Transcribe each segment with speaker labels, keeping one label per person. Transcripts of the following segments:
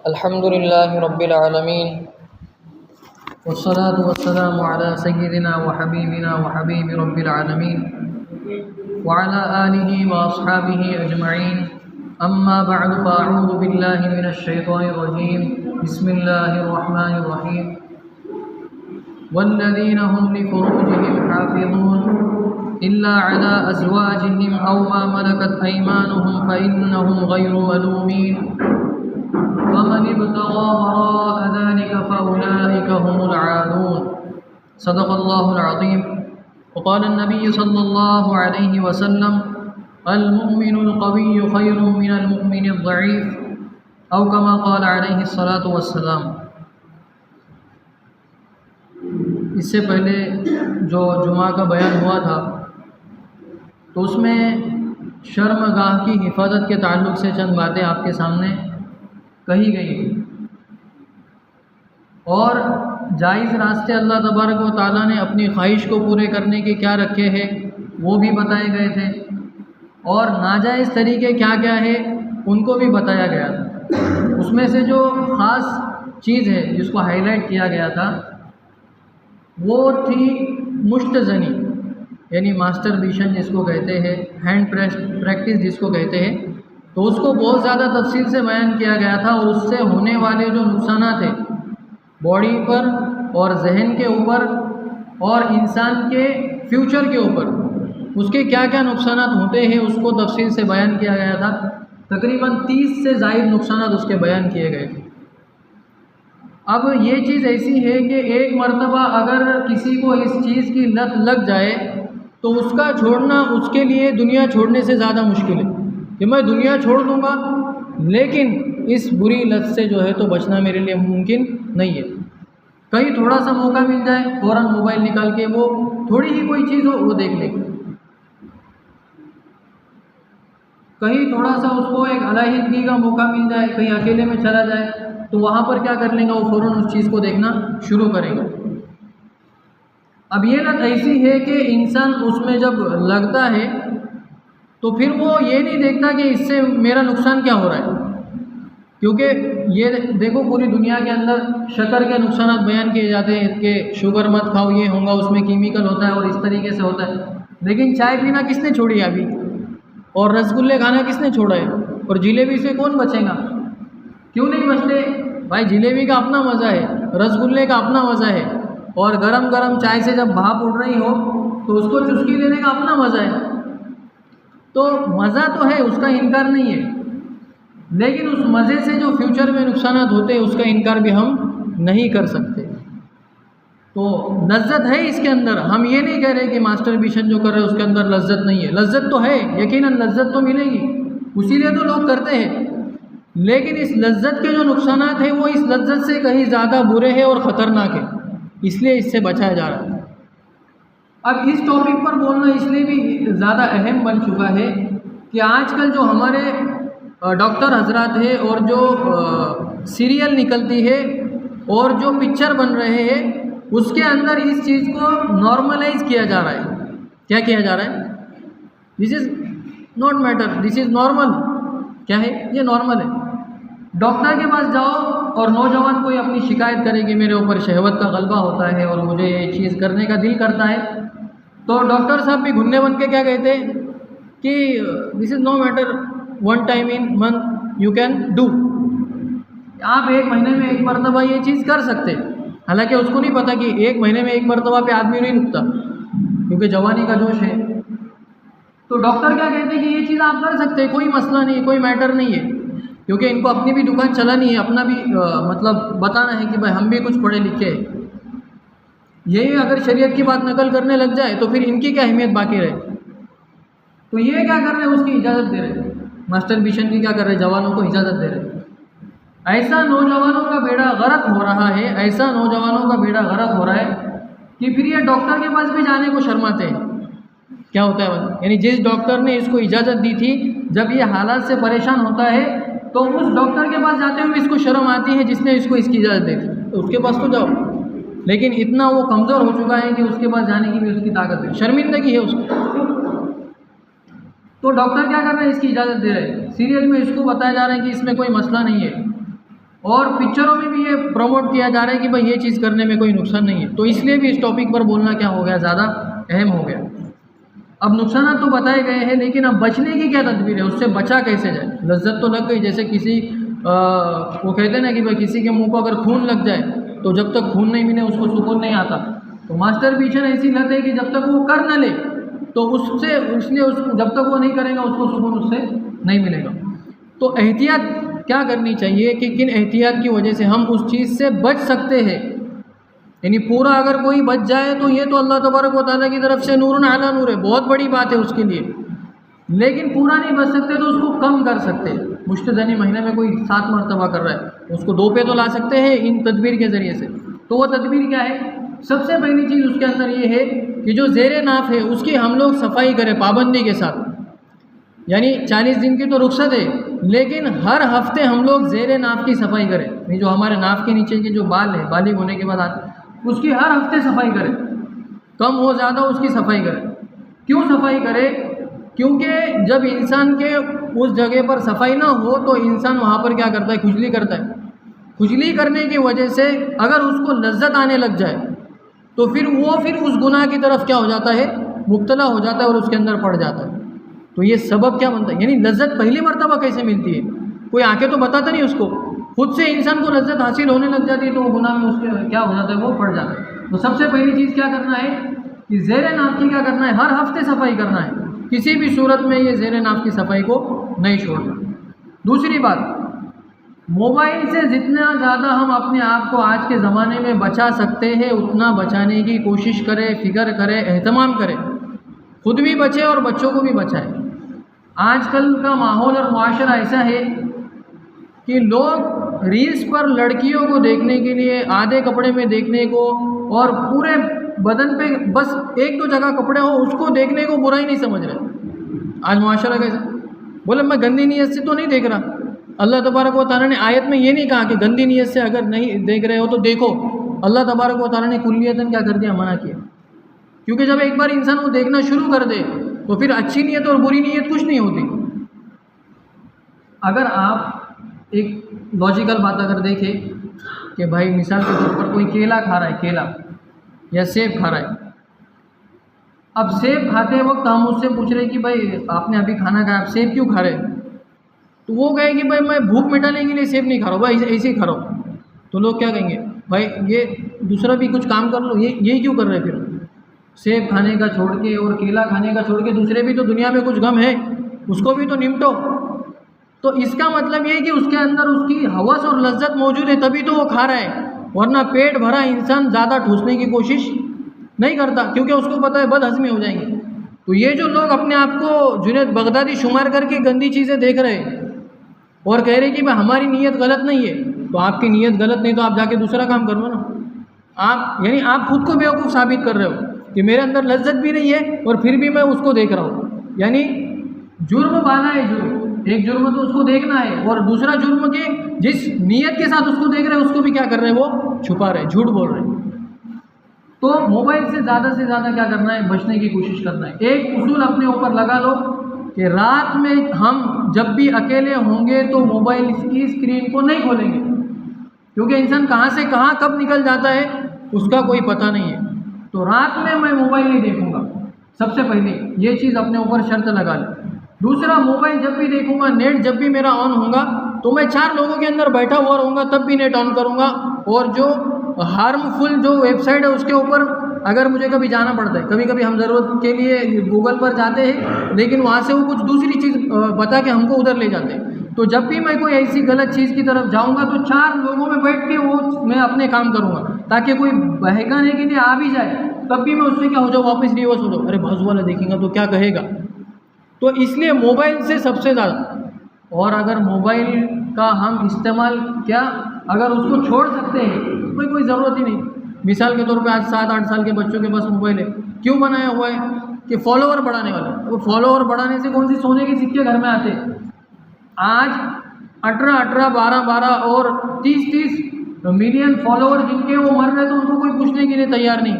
Speaker 1: अल्हम्दुलिल्लाहि रब्बिल आलमीन वस्सलातु वस्सलामु अला सय्यिदिना व हबीबिना व हबीबि रब्बिल आलमीन व अला आलिहि व अस्हाबिहि अजमईन अम्मा बअद फ़अऊज़ु बिल्लाहि मिनश शैतानिर रजीम बिस्मिल्लाहिर रहमानिर रहीम वल्लज़ीना हुम लिफ़ुरूजिहिम हाफ़िज़ून इल्ला अला अज़वाजिहिम औ मा मलकत अयमानुहुम फ़इन्नहुम गैरु मलूमीन वमन इब्तग़ा वराअ ज़ालिका फ़उलाइका हुमुल आदून। सदक़ल्लाहुल अज़ीम। वक़ाल अन्नबी सल्लल्लाहु अलैहि वसल्लम अल मुमिनुल क़विय्यु ख़ैरुम मिनल मुमिनिज़ ज़ईफ़ औ कमा क़ाल अलैहि सलातु वस्सलाम। इससे पहले जो जुमा का बयान हुआ था तो उसमें शर्मगाह की हिफाजत के ताल्लुक़ से चंद बातें आपके सामने कही गई थी और जायज़ रास्ते अल्लाह तबारक व तआला ने अपनी ख्वाहिश को पूरे करने के क्या रखे हैं वो भी बताए गए थे और नाजायज़ तरीके क्या क्या है उनको भी बताया गया था। उसमें से जो ख़ास चीज़ है जिसको हाईलाइट किया गया था वो थी मुश्तज़नी यानी मास्टरबेशन जिसको कहते हैं, हैंड प्रैक्टिस जिसको कहते हैं। तो उसको बहुत ज़्यादा तफसील से बयान किया गया था और उससे होने वाले जो नुकसान थे बॉडी पर और जहन के ऊपर और इंसान के फ्यूचर के ऊपर उसके क्या क्या नुकसान होते हैं उसको तफसील से बयान किया गया था। तकरीबन 30 से ज़ायद नुकसान उसके बयान किए गए थे। अब ये चीज़ ऐसी है कि एक मर्तबा अगर किसी को इस चीज़ की लत लग जाए तो उसका छोड़ना उसके लिए दुनिया छोड़ने से ज़्यादा मुश्किल है कि मैं दुनिया छोड़ दूँगा लेकिन इस बुरी लत से जो है तो बचना मेरे लिए मुमकिन नहीं है। कहीं थोड़ा सा मौका मिल जाए फ़ौरन मोबाइल निकाल के वो थोड़ी ही कोई चीज़ हो वो देख ले, कहीं थोड़ा सा उसको एक अलहदगी का मौका मिल जाए, कहीं अकेले में चला जाए तो वहाँ पर क्या कर लेगा वो फ़ौरन उस चीज़ को देखना शुरू करेगा। अब ये लत ऐसी है कि इंसान उसमें जब लगता है तो फिर वो ये नहीं देखता कि इससे मेरा नुकसान क्या हो रहा है, क्योंकि ये देखो पूरी दुनिया के अंदर शक्कर के नुकसान बयान किए जाते हैं कि शुगर मत खाओ, ये होगा, उसमें केमिकल होता है और इस तरीके से होता है। लेकिन चाय पीना किसने छोड़ी है अभी, और रसगुल्ले खाना किसने छोड़ा है, और जिलेबी से कौन बचेगा? क्यों नहीं बचते भाई? जिलेबी का अपना मज़ा है, रसगुल्ले का अपना मज़ा है और गरम गरम चाय से जब भाप उड़ रही हो तो उसको चुस्की लेने का अपना मज़ा है। तो मज़ा तो है, उसका इनकार नहीं है, लेकिन उस मज़े से जो फ्यूचर में नुकसान होते हैं उसका इनकार भी हम नहीं कर सकते। तो लज्जत है इसके अंदर, हम ये नहीं कह रहे कि मास्टरबेशन जो कर रहे हैं उसके अंदर लज्जत नहीं है। लज्जत तो है, यकीनन लज्जत तो मिलेगी, उसीलिए तो लोग करते हैं। लेकिन इस लज्जत के जो नुकसान हैं वो इस लज्जत से कहीं ज़्यादा बुरे हैं और ख़तरनाक है, इसलिए इससे बचाया जा रहा है। अब इस टॉपिक पर बोलना इसलिए भी ज़्यादा अहम बन चुका है कि आजकल जो हमारे डॉक्टर हजरात है और जो सीरियल निकलती है और जो पिक्चर बन रहे हैं उसके अंदर इस चीज़ को नॉर्मलाइज किया जा रहा है। क्या किया जा रहा है? This is not matter, this is normal. क्या है? ये नॉर्मल है। डॉक्टर के पास जाओ और नौजवान कोई अपनी शिकायत करे कि मेरे ऊपर शहवत का गलबा होता है और मुझे ये चीज़ करने का दिल करता है, तो डॉक्टर साहब भी घुन्ने बन के क्या कहते हैं कि this is no matter, one time in month you can do. आप एक महीने में एक मरतबा ये चीज़ कर सकते हैं। हालांकि उसको नहीं पता कि एक महीने में एक मरतबा पे आदमी नहीं रुकता, क्योंकि जवानी का जोश है। तो डॉक्टर क्या कहते हैं कि ये चीज़ आप कर सकते हैं, कोई मसला नहीं, कोई मैटर नहीं है, क्योंकि इनको अपनी भी दुकान चलानी है, अपना भी मतलब बताना है कि भाई हम भी कुछ पढ़े लिखे हैं। यही अगर शरीयत की बात नकल करने लग जाए तो फिर इनकी क्या अहमियत बाकी रहे। तो ये क्या कर रहे हैं, उसकी इजाज़त दे रहे हैं, मास्टरबेशन की क्या कर रहे हैं, जवानों को इजाज़त दे रहे हैं। ऐसा नौजवानों का बेड़ा गर्क हो रहा है, ऐसा नौजवानों का बेड़ा गर्क हो रहा है कि फिर ये डॉक्टर के पास भी जाने को शर्माते हैं। क्या होता है? यानी जिस डॉक्टर ने इसको इजाज़त दी थी, जब ये हालात से परेशान होता है तो उस डॉक्टर के पास जाते हुए इसको शर्म आती है जिसने इसको इसकी इजाज़त दी थी, तो उसके पास तो जाओ। लेकिन इतना वो कमज़ोर हो चुका है कि उसके पास जाने की भी उसकी ताकत है, शर्मिंदगी है उसको। तो डॉक्टर क्या कर रहे हैं, इसकी इजाज़त दे रहे हैं। सीरियल में इसको बताया जा रहा है कि इसमें कोई मसला नहीं है, और पिक्चरों में भी ये प्रमोट किया जा रहा है कि भाई ये चीज़ करने में कोई नुकसान नहीं है। तो इसलिए भी इस टॉपिक पर बोलना क्या हो गया, ज़्यादा अहम हो गया। अब नुकसान तो बताए गए हैं, लेकिन अब बचने की क्या तदबीर है, उससे बचा कैसे जाए। लज्जत तो लग गई, जैसे किसी वो कहते हैं ना कि भाई किसी के मुंह को अगर खून लग जाए तो जब तक खून नहीं मिले उसको सुकून नहीं आता। तो मास्टरबेशन ऐसी लत है कि जब तक वो कर न ले तो उससे इसलिए उसको जब तक वो नहीं करेगा उसको सुकून उससे नहीं मिलेगा। तो एहतियात क्या करनी चाहिए कि किन एहतियात की वजह से हम उस चीज़ से बच सकते हैं। यानी पूरा अगर कोई बच जाए तो ये तो अल्लाह तबारक व तआला की तरफ से नूरुन अला नूर है, बहुत बड़ी बात है उसके लिए। लेकिन पूरा नहीं बच सकते तो उसको कम कर सकते हैं। मुश्तज़नी महीने में कोई 7 मरतबा कर रहा है, उसको 2 पे तो ला सकते हैं इन तदबीर के ज़रिए से। तो वो तदबीर क्या है, सबसे पहली चीज़ उसके अंदर ये है कि जो ज़ेरे नाफ है उसकी हम लोग सफाई करें पाबंदी के साथ। यानी 40 दिन की तो रुख्सत है, लेकिन हर हफ्ते हम लोग ज़ेरे नाफ की सफाई करें। ये जो हमारे नाफ के नीचे के जो बाल है, बालिग होने के बाद आते, उसकी हर हफ्ते सफाई करें, कम हो ज़्यादा उसकी सफाई करें। क्यों सफाई करें? क्योंकि जब इंसान के उस जगह पर सफाई ना हो तो इंसान वहाँ पर क्या करता है, खुजली करता है। खुजली करने की वजह से अगर उसको लज्जत आने लग जाए तो फिर उस गुनाह की तरफ क्या हो जाता है, मुब्तला हो जाता है और उसके अंदर पड़ जाता है। तो ये सबब क्या बनता है, यानी लज्जत पहली मरतबा कैसे मिलती है, कोई आके तो बताता नहीं उसको, खुद से इंसान को लज्जत हासिल होने लग जाती है तो वो गुनाह में उसके क्या हो जाता है, वो पड़ जाता है। तो सबसे पहली चीज़ क्या करना है कि ज़ेरे नाफ की क्या करना है, हर हफ्ते सफाई करना है। किसी भी सूरत में ये ज़ेरे नाफ की सफाई को नहीं छोड़ना। दूसरी बात, मोबाइल से जितना ज़्यादा हम अपने आप को आज के ज़माने में बचा सकते हैं उतना बचाने की कोशिश करें, फ़िक्र करें, एहतमाम करें, खुद भी बचें और बच्चों को भी बचाएं। आजकल का माहौल और मुआशरा ऐसा है कि लोग रील्स पर लड़कियों को देखने के लिए आधे कपड़े में देखने को और पूरे बदन पे बस एक दो जगह कपड़े हो उसको देखने को बुराई नहीं समझ रहे। आज मुआशरा कैसा, बोले मैं गंदी नीयत से तो नहीं देख रहा। अल्लाह तबारक व तआला ने आयत में ये नहीं कहा कि गंदी नीयत से अगर नहीं देख रहे हो तो देखो। अल्लाह तबारक व तआला ने कुल्लियतन क्या कर दिया, मना किया। क्योंकि जब एक बार इंसान वो देखना शुरू कर दे तो फिर अच्छी नीयत और बुरी नीयत कुछ नहीं होती। अगर आप एक लॉजिकल बात अगर देखें कि भाई मिसाल के तौर पर कोई केला खा रहा है, केला या सेब खा रहा है। अब सेब खाते वक्त हम उससे पूछ रहे कि भाई आपने अभी खाना खाया, आप सेब क्यों खा रहे हैं? तो वो कहे कि भाई मैं भूख मिटाने के लिए सेब नहीं खा रहा हूँ, भाई ऐसे ही खा रहा हूँ। तो लोग क्या कहेंगे, भाई ये दूसरा भी कुछ काम कर लो, ये क्यों कर रहे हैं? फिर सेब खाने का छोड़ के और केला खाने का छोड़ के दूसरे भी तो दुनिया में कुछ गम है, उसको भी तो निपटो। तो इसका मतलब ये है कि उसके अंदर उसकी हवस और लज्जत मौजूद है तभी तो वो खा रहा है, वरना पेट भरा इंसान ज़्यादा ठूसने की कोशिश नहीं करता क्योंकि उसको पता है बदहज़मी हो जाएंगे। तो ये जो लोग अपने आप को जुनैद बगदादी शुमार करके गंदी चीज़ें देख रहे हैं और कह रहे कि भाई हमारी नीयत गलत नहीं है, तो आपकी नीयत गलत नहीं तो आप जाके दूसरा काम करो ना। आप यानी आप खुद को बेवकूफ़ साबित कर रहे हो कि मेरे अंदर लज्जत भी नहीं है और फिर भी मैं उसको देख रहा हूँ। यानी जुर्म बाना है, जुर्म एक जुर्म तो उसको देखना है और दूसरा जुर्म के जिस नीयत के साथ उसको देख रहे हैं उसको भी क्या कर रहे हैं, वो छुपा रहे, झूठ बोल रहे हैं। तो मोबाइल से ज़्यादा क्या करना है, बचने की कोशिश करना है। एक उसूल अपने ऊपर लगा लो कि रात में हम जब भी अकेले होंगे तो मोबाइल की स्क्रीन को नहीं खोलेंगे, क्योंकि इंसान कहाँ से कहाँ कब निकल जाता है उसका कोई पता नहीं है। तो रात में मैं मोबाइल नहीं देखूँगा, सबसे पहले ये चीज़ अपने ऊपर शर्त लगा लें। दूसरा, मोबाइल जब भी देखूँगा, नेट जब भी मेरा ऑन होगा तो मैं 4 लोगों के अंदर बैठा हुआ रहूँगा तब भी नेट ऑन करूँगा। और जो हार्मफुल जो वेबसाइट है उसके ऊपर अगर मुझे कभी जाना पड़ता है, कभी कभी हम ज़रूरत के लिए गूगल पर जाते हैं लेकिन वहाँ से वो कुछ दूसरी चीज़ बता के हमको उधर ले जाते हैं, तो जब भी मैं कोई ऐसी गलत चीज़ की तरफ जाऊँगा तो 4 लोगों में बैठ के वो मैं अपने काम करूँगा, ताकि कोई बहकाने के लिए आ भी जाए तब भी मैं उससे क्या हो जाऊँ, वापस रिवर्स हो जाऊँ, अरे बाजू वाला देखेगा तो क्या कहेगा। तो इसलिए मोबाइल से सबसे ज़्यादा, और अगर मोबाइल का हम इस्तेमाल क्या अगर उसको छोड़ सकते हैं तो कोई ज़रूरत ही नहीं। मिसाल के तौर पे आज 7-8 साल के बच्चों के पास मोबाइल है, क्यों बनाया हुआ है कि फॉलोअर बढ़ाने वाला। वो फॉलोअर बढ़ाने से कौन सी सोने के सिक्के घर में आते हैं। आज 18-18, 12-12 और 30-30 मिलियन फॉलोअर जिनके वो मर रहे तो उनको कोई पूछने के लिए तैयार नहीं।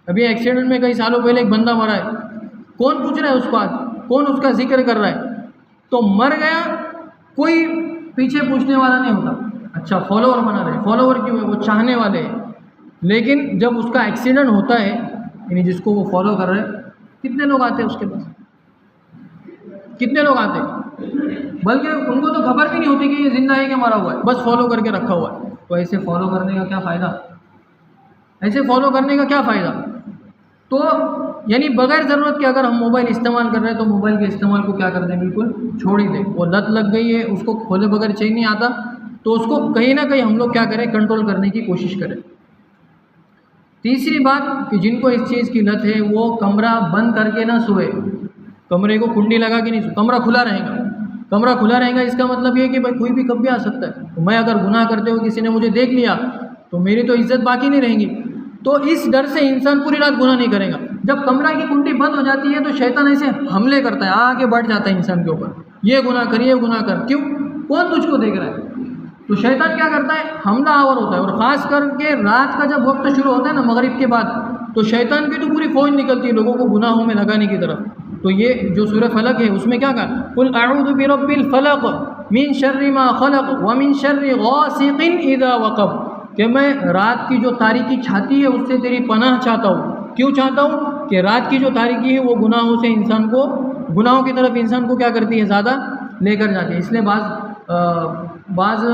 Speaker 1: अभी एक्सीडेंट में कई सालों पहले एक बंदा मरा है, कौन पूछ रहा है उसको आज? कौन उसका जिक्र कर रहा है, तो मर गया कोई पीछे पूछने वाला नहीं होता। अच्छा फॉलोवर बना रहे, फॉलोवर क्यों है, वो चाहने वाले हैं। लेकिन जब उसका एक्सीडेंट होता है, यानी जिसको वो फॉलो कर रहे हैं, कितने लोग आते हैं उसके पास, कितने लोग आते हैं, बल्कि उनको तो खबर भी नहीं होती कि ये जिंदा है कि मरा हुआ है, बस फॉलो करके रखा हुआ है। तो ऐसे फॉलो करने का क्या फ़ायदा, ऐसे फॉलो करने का क्या फ़ायदा। तो यानी बगैर ज़रूरत के अगर हम मोबाइल इस्तेमाल कर रहे हैं तो मोबाइल के इस्तेमाल को क्या कर दें, बिल्कुल छोड़ ही दें। वो लत लग गई है, उसको खोले बगैर चैन नहीं आता, तो उसको कहीं ना कहीं हम लोग क्या करें, कंट्रोल करने की कोशिश करें। तीसरी बात कि जिनको इस चीज़ की लत है वो कमरा बंद करके ना सोए, कमरे को कुंडी लगा के नहीं सोए, कमरा खुला रहेगा। कमरा खुला रहेगा इसका मतलब ये कि भाई कोई भी कब भी आ सकता है, तो मैं अगर गुनाह करते हुए किसी ने मुझे देख लिया तो मेरी तो इज्जत बाकी नहीं रहेगी। तो इस डर से इंसान पूरी रात गुनाह नहीं करेगा। जब कमरा की कुंडी बंद हो जाती है तो शैतान ऐसे हमले करता है, आगे बढ़ जाता है इंसान के ऊपर, ये गुनाह कर, ये गुनाह कर, क्यों, कौन तुझको देख रहा है। तो शैतान क्या करता है, हमला आवर होता है। और ख़ास करके रात का जब वक्त शुरू होता है ना, मगरिब के बाद, तो शैतान की तो पूरी फौज निकलती है लोगों को गुनाहों में लगाने की तरफ। तो ये जो सूरह फलक है उसमें क्या कहा, कुल अऊज़ु बिरब्बिल फलक मिन शर्रि मा खलक व मिन शर्रि गासिकिन इज़ा वक़ब, कि मैं रात की जो तारीकी छाती है उससे तेरी पनाह चाहता हूँ। क्यों चाहता हूँ कि रात की जो तारीकी है वो गुनाहों से इंसान को, गुनाहों की तरफ इंसान को क्या करती है, ज़्यादा लेकर जाती है। इसलिए बाज़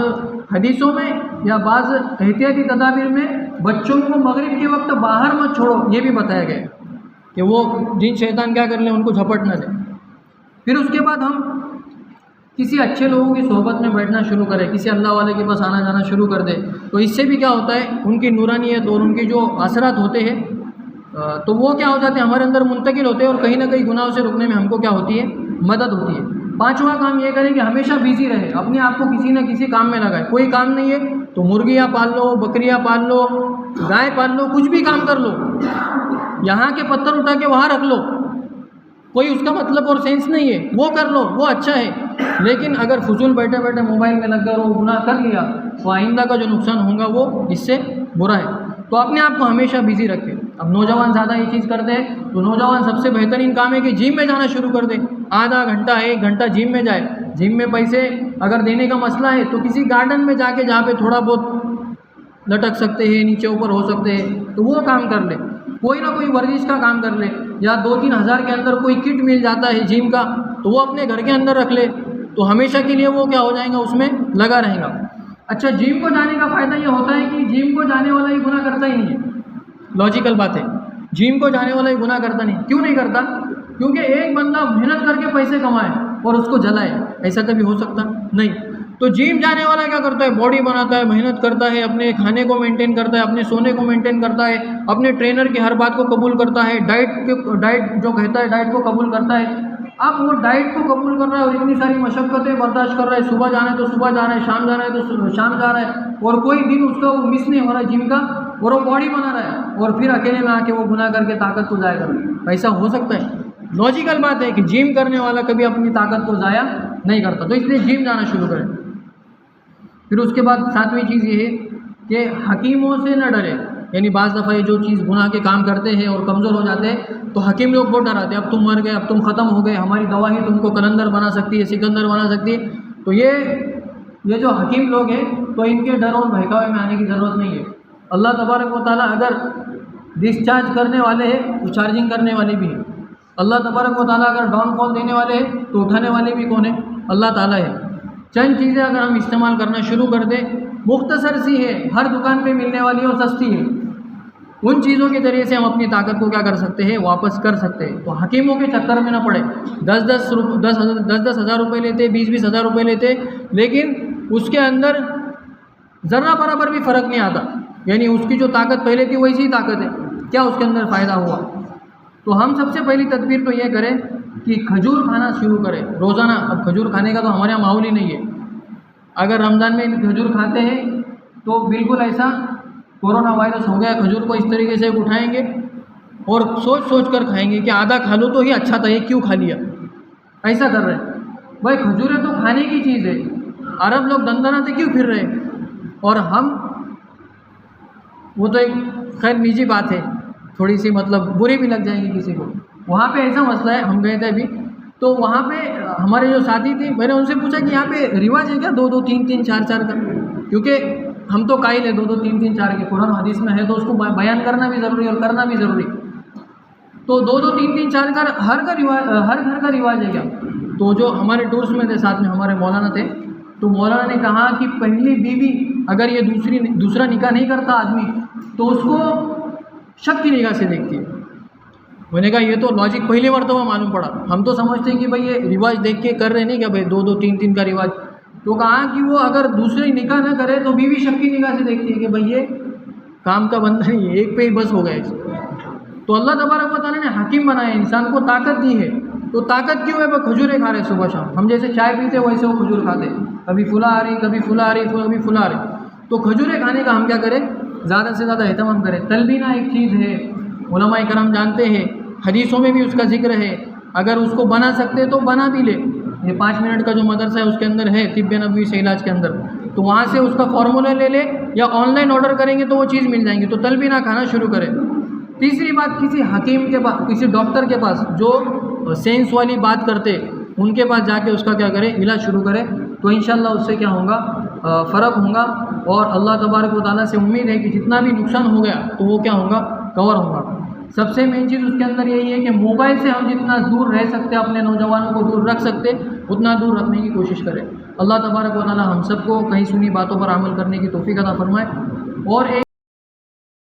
Speaker 1: हदीसों में या बाज़ एहतियाती तदाबीर में बच्चों को मगरिब के वक्त बाहर मत छोड़ो, ये भी बताया गया कि वो जिन शैतान क्या कर ले उनको झपट न दे। फिर उसके बाद हम किसी अच्छे लोगों की सोहबत में बैठना शुरू करें, किसी अल्लाह वाले के पास आना जाना शुरू कर दे, तो इससे भी क्या होता है, उनकी नूरानियत और उनके जो असरात होते हैं तो वो क्या हो जाते हैं, हमारे अंदर मुंतकिल होते हैं और कहीं ना कहीं गुनाहों से रुकने में हमको क्या होती है, मदद होती है। पांचवा काम ये करें कि हमेशा बिजी रहे, अपने आप को किसी न किसी काम में लगाए। कोई काम नहीं है तो मुर्गियाँ पाल लो, बकरियाँ पाल लो, गाय पाल लो, कुछ भी काम कर लो, यहाँ के पत्थर उठा के वहाँ रख लो, कोई उसका मतलब और सेंस नहीं है, वो कर लो, वो अच्छा है। लेकिन अगर फजूल बैठे बैठे मोबाइल में लग कर वो गुनाह कर लिया तो आइंदा का जो नुकसान होगा वो इससे बुरा है। तो अपने आप को हमेशा बिजी रखें। अब नौजवान ज़्यादा ये चीज़ करते हैं तो नौजवान सबसे बेहतरीन काम है कि जिम में जाना शुरू कर दे, आधा घंटा 1 घंटा जिम में जाए। जिम में पैसे अगर देने का मसला है तो किसी गार्डन में जाके जहाँ पे थोड़ा बहुत लटक सकते हैं, नीचे ऊपर हो सकते हैं, तो वो काम कर ले। कोई ना कोई वर्जिश का काम कर ले, या 2-3 हज़ार के अंदर कोई किट मिल जाता है जिम का, तो वो अपने घर के अंदर रख ले, तो हमेशा के लिए वो क्या हो जाएगा, उसमें लगा रहेगा। अच्छा, जिम को जाने का फ़ायदा ये होता है कि जिम को जाने वाला ही गुनाह करता ही नहीं है। लॉजिकल बात है, जिम को जाने वाला ही गुनाह करता नहीं। क्यों नहीं करता? क्योंकि एक बंदा मेहनत करके पैसे कमाए और उसको जलाए, ऐसा कभी हो सकता नहीं। तो जिम जाने वाला क्या करता है, बॉडी बनाता है, मेहनत करता है, अपने खाने को मेंटेन करता है, अपने सोने को मेंटेन करता है, अपने ट्रेनर की हर बात को कबूल करता है, डाइट जो कहता है डाइट को कबूल करता है। अब वो डाइट को कबूल कर रहा है और इतनी सारी मशक्क़तें बर्दाश्त कर रहा है, सुबह जाना है तो सुबह जा रहा है, शाम जाना है तो शाम जा रहा है, और कोई दिन उसका वो मिस नहीं हो रहा है जिम का, और वो बॉडी बना रहा है, और फिर अकेले में आके वो गुनाह करके ताकत को ज़ाया कर रहा है। ऐसा हो सकता है? लॉजिकल बात है कि जिम करने वाला कभी अपनी ताकत को ज़ाया नहीं करता, तो इसलिए जिम जाना शुरू करें। फिर उसके बाद 7वीं चीज़ ये है कि हकीमों से न डरे। यानी बाज़ दफ़ा ये जो चीज़ गुनाह के काम करते हैं और कमज़ोर हो जाते हैं तो हकीम लोग बहुत डराते हैं, अब तुम मर गए, अब तुम ख़त्म हो गए, हमारी दवा ही तुमको कलंदर बना सकती है, सिकंदर बना सकती है। तो ये जो हकीम लोग हैं तो इनके डर और बहकावे में आने की ज़रूरत नहीं है। अल्लाह तबारक व तआला अगर डिस्चार्ज करने वाले हैं तो चार्जिंग करने वाले भी हैं। अल्लाह तबारक व तआला अगर डाउनफॉल देने वाले हैं तो उठाने वाले भी कौन है? अल्लाह ताला है। चंद चीज़ें अगर हम इस्तेमाल करना शुरू कर दें, मुख्तसर सी है, हर दुकान पे मिलने वाली और सस्ती है, उन चीज़ों के ज़रिए से हम अपनी ताकत को क्या कर सकते हैं, वापस कर सकते हैं। तो हकीमों के चक्कर में ना पड़े। 10-10 हज़ार रुपये लेते, 20-20 हज़ार रुपये लेते, लेकिन उसके अंदर ज़र्रा बराबर भी फ़र्क नहीं आता। यानी उसकी जो ताकत पहले थी वैसी ही ताकत है, क्या उसके अंदर फ़ायदा हुआ? तो हम सबसे पहली तदबीर तो ये करें कि खजूर खाना शुरू करें रोज़ाना। अब खजूर खाने का तो हमारे यहाँ माहौल ही नहीं है। अगर रमज़ान में खजूर खाते हैं तो बिल्कुल ऐसा कोरोना वायरस हो गया, खजूर को इस तरीके से उठाएंगे और सोच सोच कर खाएंगे कि आधा खा लो तो ही अच्छा था, ये क्यों खा लिया, ऐसा कर रहे हैं। भाई खजूरें तो खाने की चीज़ है, अरब लोग दंदनाते क्यों फिर रहे, और हम, वो तो एक खैर निजी बात है, थोड़ी सी मतलब बुरी भी लग जाएंगी किसी को। वहाँ पे ऐसा मसला है, हम गए थे अभी तो वहाँ पे हमारे जो साथी थे, मैंने उनसे पूछा कि यहाँ पे रिवाज है क्या 2-2, 3-3, 4-4 का? क्योंकि हम तो कायल है 2-2, 3-3, 4 के, कुरान हदीस में है तो उसको बयान करना भी ज़रूरी और करना भी ज़रूरी। तो 2-2, 3-3, 4 का हर घर का रिवाज है क्या? तो जो हमारे टूर्स में थे साथ में हमारे मौलाना थे, तो मौलाना ने कहा कि पहली बीवी अगर ये दूसरा निकाह नहीं करता आदमी तो उसको शक की निगाह से देखती है। मैंने कहा ये तो लॉजिक पहली मरतबा मालूम पड़ा। हम तो समझते हैं कि भाई ये रिवाज देख के कर रहे नहीं क्या भाई 2-2, 3-3 का रिवाज। तो कहा कि वो अगर दूसरी निकाह ना करे तो बीवी शक की निगाह से देखती है कि भाई ये काम का बंदा नहीं है, एक पे ही बस हो गया। तो अल्लाह तबारक व तआला ने हकीम बनाया, इंसान को ताकत दी है। तो ताकत क्यों है? वो खजूरें खा रहे सुबह शाम। हम जैसे चाय पीते वैसे वो खजूर खाते, कभी फुला आ रही, कभी फुला आ रही, कभी फुला आ रही। तो खजूरें खाने का हम क्या करें? ज़्यादा से ज़्यादा एहतमाम करें। तलबीना एक चीज़ है, उलमाए करम जानते हैं, हदीसों में भी उसका जिक्र है। अगर उसको बना सकते तो बना भी ले। ये 5 मिनट का जो मदरसा है उसके अंदर है, तिब्बे नबवी से इलाज के अंदर, तो वहाँ से उसका फॉर्मूला ले ले, या ऑनलाइन ऑर्डर करेंगे तो वो चीज़ मिल जाएंगी। तो तलबीना खाना शुरू करें। तीसरी बात, किसी हकीम के पास, किसी डॉक्टर के पास जो सेंस वाली बात करते, उनके पास जाके उसका क्या करें? इलाज शुरू करें। तो इंशाल्लाह उससे क्या होगा? फ़र्क होगा। और अल्लाह तबारक व तआला से उम्मीद है कि जितना भी नुकसान हो गया तो वो क्या होगा? कवर होगा। सबसे मेन चीज़ उसके अंदर यही है कि मोबाइल से हम जितना दूर रह सकते, अपने नौजवानों को दूर रख सकते, उतना दूर रखने की कोशिश करें। अल्लाह तबारक व तआला हम सबको कहीं सुनी बातों पर अमल करने की तौफीक अता फरमाए। और एक